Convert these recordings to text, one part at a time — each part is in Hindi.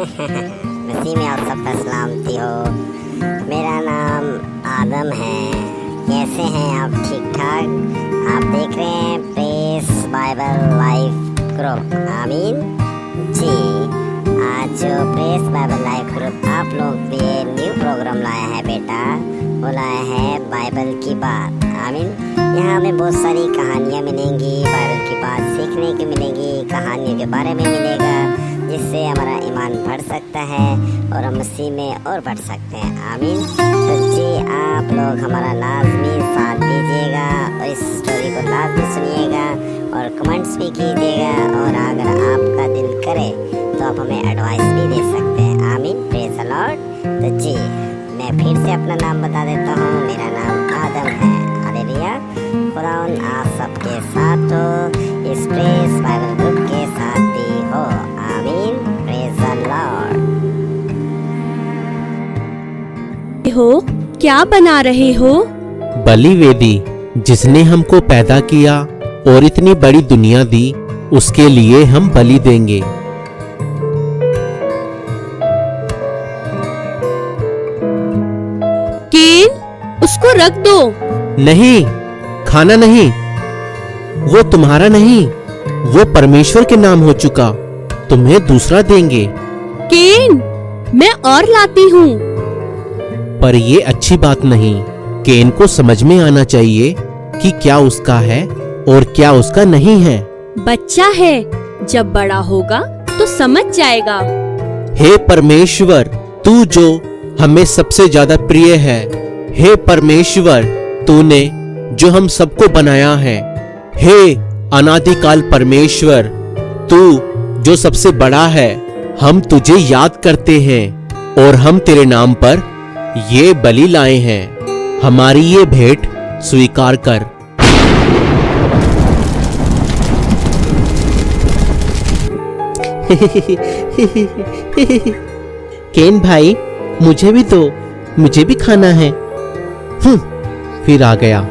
मसीह में आप सबका सलामती हो। मेरा नाम आदम है। कैसे हैं आप? ठीक ठाक? आप देख रहे हैं प्रेस बाइबल लाइफ ग्रुप। आमीन जी। आज जो प्रेस बाइबल लाइफ ग्रुप आप लोग पे न्यू प्रोग्राम लाया है बेटा, वो लाया है बाइबल की बात। आमीन। यहाँ हमें बहुत सारी कहानियाँ मिलेंगी, बाइबल की बात सीखने की मिलेगी, कहानियों के बारे में मिलेगा, जिससे हमारा ईमान बढ़ सकता है और हम मसीह में और बढ़ सकते हैं। आमीन। तो जी आप लोग हमारा लाजमी साथ दीजिएगा और इस स्टोरी को लाजमी सुनिएगा और कमेंट्स भी कीजिएगा, और अगर आपका दिल करे तो आप हमें एडवाइस भी दे सकते हैं। आमीन। Praise the Lord. तो जी मैं फिर से अपना नाम बता देता हूँ। मेरा नाम आदम है। हालेलुया। खुदावन आप सबके साथ हो, इस प्रेस बाइबल ग्रुप के साथ भी हो। आमीन। Praise the Lord. हो क्या बना रहे हो? बलि वेदी। जिसने हमको पैदा किया और इतनी बड़ी दुनिया दी, उसके लिए हम बलि देंगे। केन, उसको रख दो। नहीं, खाना नहीं। वो तुम्हारा नहीं, वो परमेश्वर के नाम हो चुका। तुम्हें दूसरा देंगे। केन, मैं और लाती हूँ। पर ये अच्छी बात नहीं। केन को समझ में आना चाहिए कि क्या उसका है और क्या उसका नहीं है। बच्चा है, जब बड़ा होगा तो समझ जाएगा। हे परमेश्वर, तू जो हमें सबसे ज्यादा प्रिय है, हे परमेश्वर, तूने जो हम सबको बनाया है, हे अनादिकाल परमेश्वर, तू जो सबसे बड़ा है, हम तुझे याद करते हैं और हम तेरे नाम पर ये बलि लाए हैं। हमारी ये भेंट स्वीकार कर। केन भाई, मुझे भी दो, मुझे भी खाना है। फिर आ गया।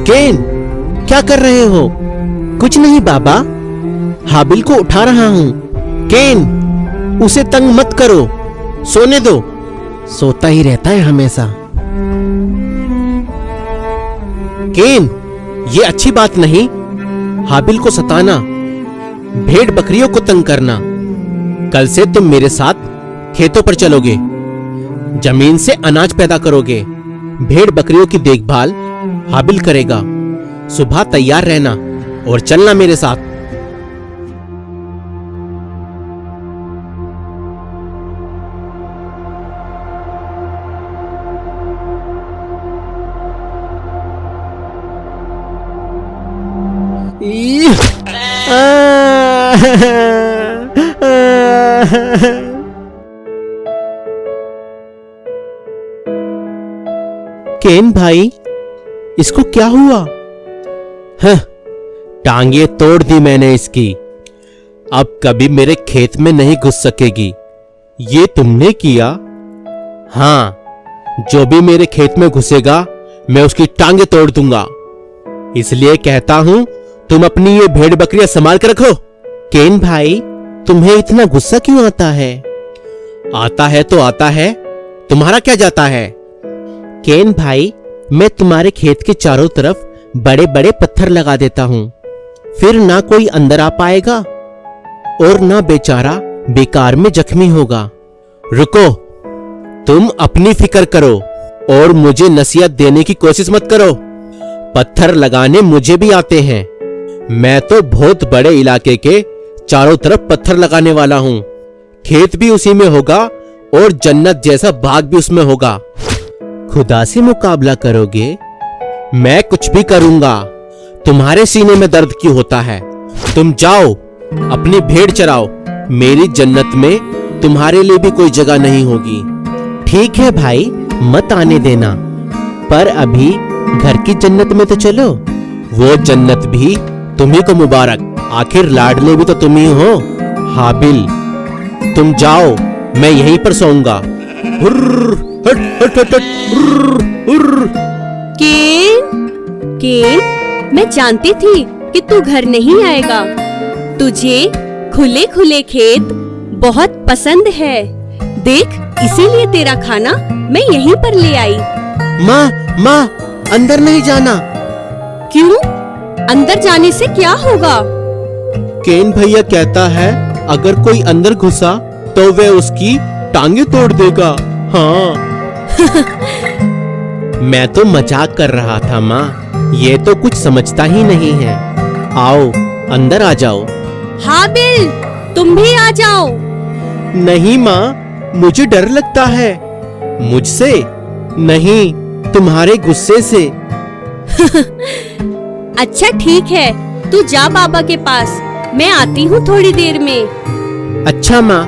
केन, क्या कर रहे हो? कुछ नहीं बाबा, हाबिल को उठा रहा हूँ। केन, उसे तंग मत करो, सोने दो। सोता ही रहता है हमेशा। केन, ये अच्छी बात नहीं। हाबिल को सताना, भेड़ बकरियों को तंग करना। कल से तुम मेरे साथ खेतों पर चलोगे, जमीन से अनाज पैदा करोगे। भेड़ बकरियों की देखभाल हाबिल करेगा। सुबह तैयार रहना और चलना मेरे साथ। केन भाई, इसको क्या हुआ? टांगे तोड़ दी मैंने इसकी। अब कभी मेरे खेत में नहीं घुस सकेगी। ये तुमने किया? हाँ, जो भी मेरे खेत में घुसेगा मैं उसकी टांगे तोड़ दूंगा। इसलिए कहता हूं, तुम अपनी ये भेड़ बकरियां संभाल कर रखो। केन भाई, तुम्हें इतना गुस्सा क्यों आता है? आता है तो आता है, तुम्हारा क्या जाता है? केन भाई, मैं तुम्हारे खेत के चारों तरफ बड़े बड़े पत्थर लगा देता हूं, फिर ना कोई अंदर आ पाएगा और ना बेचारा बेकार में जख्मी होगा। रुको, तुम अपनी फिक्र करो और मुझे नसीहत देने की कोशिश मत करो। पत्थर लगाने मुझे भी आते हैं। मैं तो बहुत बड़े इलाके के चारों तरफ पत्थर लगाने वाला हूं। खेत भी उसी में होगा और जन्नत जैसा बाग भी उसमें होगा। खुदा से मुकाबला करोगे? मैं कुछ भी करूंगा। तुम्हारे सीने में दर्द क्यों होता है? तुम जाओ, अपनी भेड़ चराओ। मेरी जन्नत में तुम्हारे लिए भी कोई जगह नहीं होगी। ठीक है भाई, मत आने देना, पर अभी घर की जन्नत में तो चलो। वो जन्नत भी तुम्ही को मुबारक, आखिर लाडले भी तो तुम ही हो। हाबिल, तुम जाओ, मैं यहीं पर सोऊंगा। हुर्र, हट, हट, हट, हट, हुर्र, हुर्र। केन, मैं जानती थी कि तू घर नहीं आएगा। तुझे खुले खुले खेत बहुत पसंद है। देख, इसीलिए तेरा खाना मैं यहीं पर ले आई। माँ, अंदर नहीं जाना। क्यों? अंदर जाने से क्या होगा? केन भैया कहता है अगर कोई अंदर घुसा तो वह उसकी टांगे तोड़ देगा। हाँ। मैं तो मजाक कर रहा था माँ, ये तो कुछ समझता ही नहीं है। आओ, अंदर आ जाओ। हाबिल, तुम भी आ जाओ। नहीं माँ, मुझे डर लगता है। मुझसे नहीं, तुम्हारे गुस्से से। अच्छा ठीक है, तू जा बाबा के पास, मैं आती हूँ थोड़ी देर में। अच्छा माँ।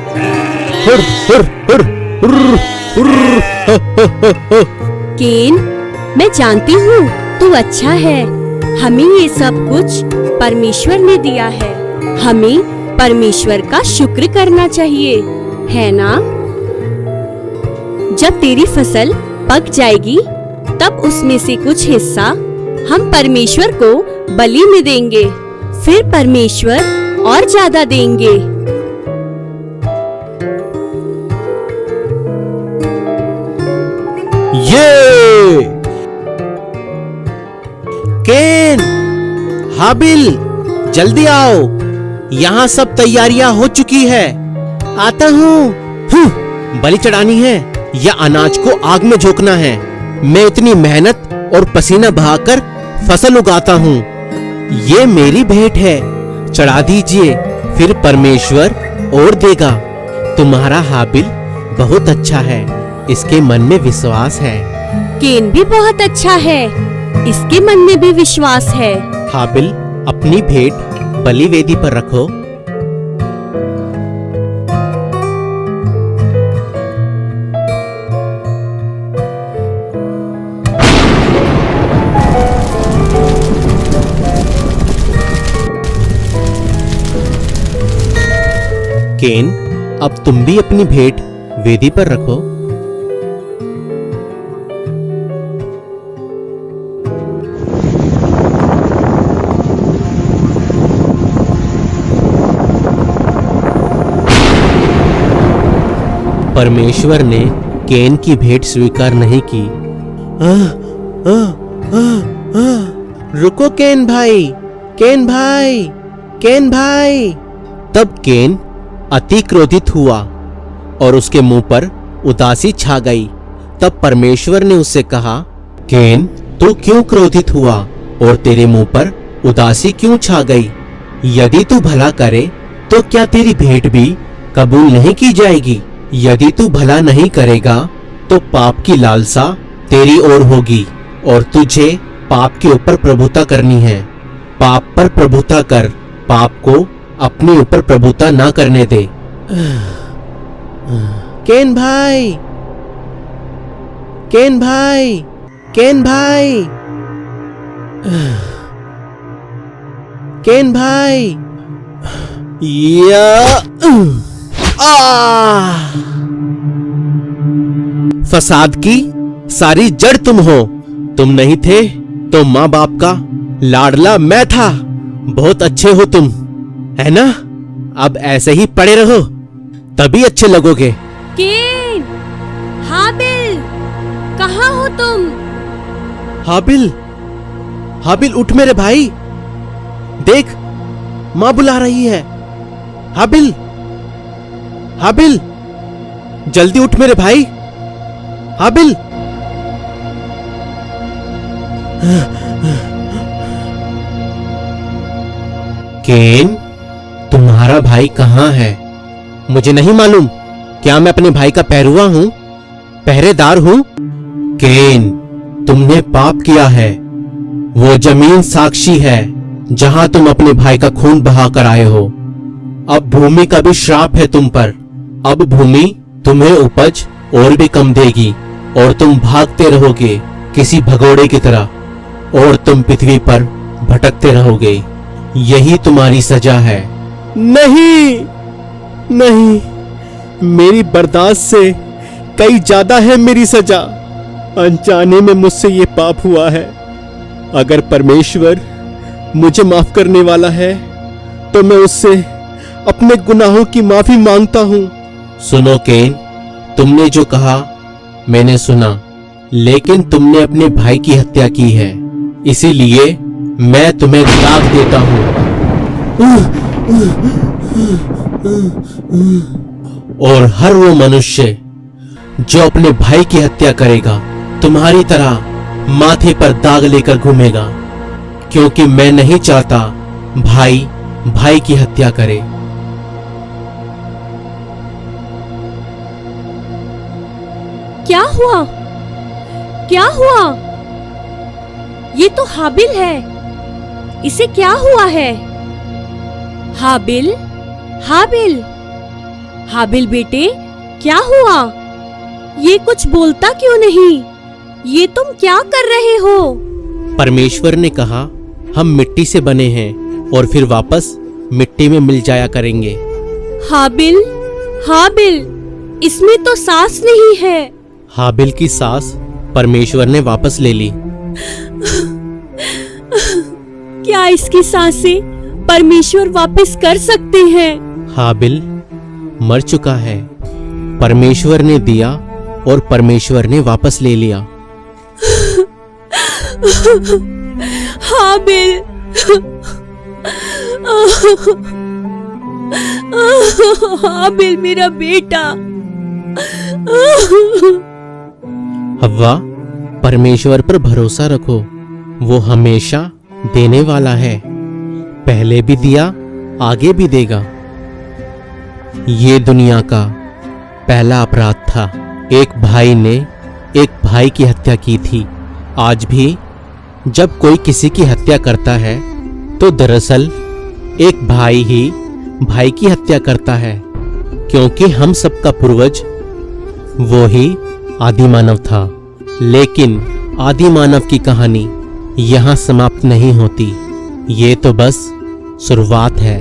हुर, हुर, हुर, हुर, हुर, हो, हो, हो, हो। केन, मैं जानती हूँ तू अच्छा है। हमें ये सब कुछ परमेश्वर ने दिया है। हमें परमेश्वर का शुक्र करना चाहिए, है ना? जब तेरी फसल पक जाएगी तब उसमें से कुछ हिस्सा हम परमेश्वर को बलि में देंगे, फिर परमेश्वर और ज्यादा देंगे। ये केन, हाबिल, जल्दी आओ, यहाँ सब तैयारियां हो चुकी है। आता हूँ। बलि चढ़ानी है या अनाज को आग में झोंकना है। मैं इतनी मेहनत और पसीना बहाकर फसल उगाता हूँ। ये मेरी भेंट है, चढ़ा दीजिए, फिर परमेश्वर और देगा। तुम्हारा हाबिल बहुत अच्छा है, इसके मन में विश्वास है। केन भी बहुत अच्छा है, इसके मन में भी विश्वास है। हाबिल, अपनी भेंट बलि वेदी पर रखो। केन, अब तुम भी अपनी भेंट वेदी पर रखो। परमेश्वर ने केन की भेंट स्वीकार नहीं की। रुको केन भाई, केन भाई, केन भाई। तब केन अति क्रोधित हुआ और उसके मुंह पर उदासी छा गई। तब परमेश्वर ने उससे कहा, केन, तू क्यों क्रोधित हुआ और तेरे मुंह पर उदासी क्यों छा गई? यदि तू भला करे तो क्या तेरी भेंट भी कबूल नहीं की जाएगी? यदि तू भला नहीं करेगा तो पाप की लालसा तेरी ओर होगी और तुझे पाप के ऊपर प्रभुता करनी है। पाप पर प्रभुता कर, पाप को अपने ऊपर प्रभुता ना करने दे। केन भाई, केन भाई, केन भाई, केन भाई। या फसाद की सारी जड़ तुम हो। तुम नहीं थे तो माँ बाप का लाडला मैं था। बहुत अच्छे हो तुम, है ना? अब ऐसे ही पड़े रहो, तभी अच्छे लगोगे। केन, हाबिल, कहाँ हो तुम? हाबिल, हाबिल उठ मेरे भाई, देख माँ बुला रही है। हाबिल, हाबिल, जल्दी उठ मेरे भाई। हाबिल। केन, तुम्हारा भाई कहाँ है? मुझे नहीं मालूम। क्या मैं अपने भाई का पहरुआ हूँ, पहरेदार हूँ? केन, तुमने पाप किया है। वो जमीन साक्षी है जहां तुम अपने भाई का खून बहा कर आए हो। अब भूमि का भी श्राप है तुम पर। अब भूमि तुम्हें उपज और भी कम देगी और तुम भागते रहोगे किसी भगोड़े की तरह। और तुम पृथ्वी पर भटकते रहोगे। यही तुम्हारी सजा है। नहीं, नहीं, मेरी बर्दाश्त से कई ज्यादा है मेरी सजा। अनजाने में मुझसे ये पाप हुआ है। अगर परमेश्वर मुझे माफ करने वाला है तो मैं उससे अपने गुनाहों की माफी मांगता हूँ। सुनो केन, तुमने जो कहा मैंने सुना, लेकिन तुमने अपने भाई की हत्या की है, इसीलिए मैं तुम्हें तलाक देता हूँ। और हर वो मनुष्य जो अपने भाई की हत्या करेगा तुम्हारी तरह माथे पर दाग लेकर घूमेगा, क्योंकि मैं नहीं चाहता भाई भाई की हत्या करे। क्या हुआ? क्या हुआ? ये तो हाबिल है। इसे क्या हुआ है? हाबिल, हाबिल, हाबिल बेटे, क्या हुआ? ये कुछ बोलता क्यों नहीं? ये तुम क्या कर रहे हो? परमेश्वर ने कहा हम मिट्टी से बने हैं और फिर वापस मिट्टी में मिल जाया करेंगे। हाबिल, हाबिल, इसमें तो सांस नहीं है। हाबिल की सांस परमेश्वर ने वापस ले ली। क्या इसकी सांसें परमेश्वर वापस कर सकते हैं? हाबिल मर चुका है। परमेश्वर ने दिया और परमेश्वर ने वापस ले लिया। हाबिल, हाबिल मेरा बेटा। हव्वा, परमेश्वर पर भरोसा रखो, वो हमेशा देने वाला है। पहले भी दिया, आगे भी देगा। ये दुनिया का पहला अपराध था। एक भाई ने एक भाई की हत्या की थी। आज भी जब कोई किसी की हत्या करता है तो दरअसल एक भाई ही भाई की हत्या करता है, क्योंकि हम सबका पूर्वज वो ही आदि मानव था। लेकिन आदि मानव की कहानी यहाँ समाप्त नहीं होती। ये तो बस शुरुआत है।